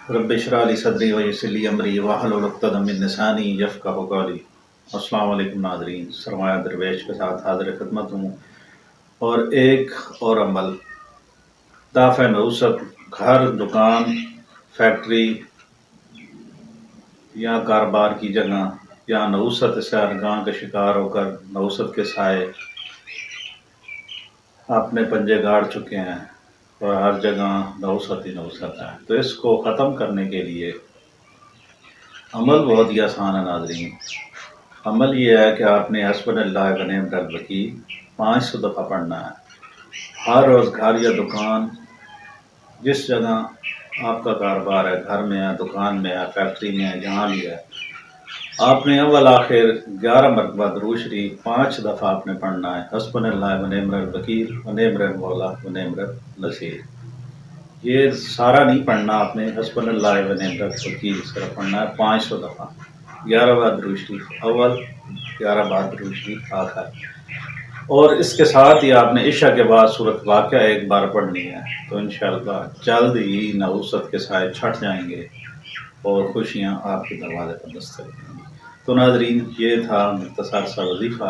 رب اشرح لی صدری ویسر لی امری واحلل عقدۃ من لسانی یفقہوا قولی۔ السلام علیکم ناظرین، سرمایہ درویش کے ساتھ حاضر خدمت ہوں۔ اور ایک اور عمل دافع نوست، گھر، دکان، فیکٹری یا کاروبار کی جگہ یا نوست سے ہرگاہ کا شکار ہو کر نوست کے سائے اپنے پنجے گاڑ چکے ہیں اور ہر جگہ نوست ہی نوست ہے، تو اس کو ختم کرنے کے لیے عمل بہت ہی آسان ہے ناظرین۔ عمل یہ ہے کہ آپ نے حسبنا اللہ و نعم الوکیل 500 دفعہ پڑھنا ہے۔ ہر روز گھر یا دکان، جس جگہ آپ کا کاروبار ہے، گھر میں ہے، دکان میں ہے، فیکٹری میں ہے، جہاں بھی ہے، آپ نے اول آخر 11 مرتبہ درود شریف 5 دفعہ آپ نے پڑھنا ہے۔ حسبنا اللہ و نعم الوکیل و نعم المولا و نعم النصیر۔ یہ سارا نہیں پڑھنا آپ نے، حسبنا اللہ و نعم الوکیل صرف پڑھنا ہے 500 دفعہ، 11 بار درود شریف اول، 11 بار درود شریف آخر۔ اور اس کے ساتھ ہی آپ نے عشاء کے بعد سورۃ واقعہ ایک بار پڑھنی ہے، تو انشاءاللہ جلد ہی نحوست کے سائے چھٹ جائیں گے اور خوشیاں آپ کے دروازے پر دستک دیں گی۔ تو ناظرین، یہ تھا مختصر سا وظیفہ۔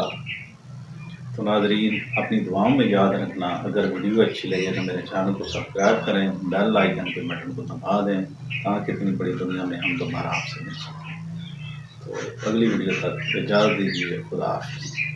تو ناظرین، اپنی دعاؤں میں یاد رکھنا، اگر ویڈیو اچھی لگے تو میرے چینل کو سبسکرائب کریں، بیل آئیکن کے بٹن کو دبا دیں تاکہ اتنی بڑی دنیا میں ہم دوبارہ آپ سے مل سکیں۔ تو اگلی ویڈیو تک اجازت دیجیے، خدا حافظ۔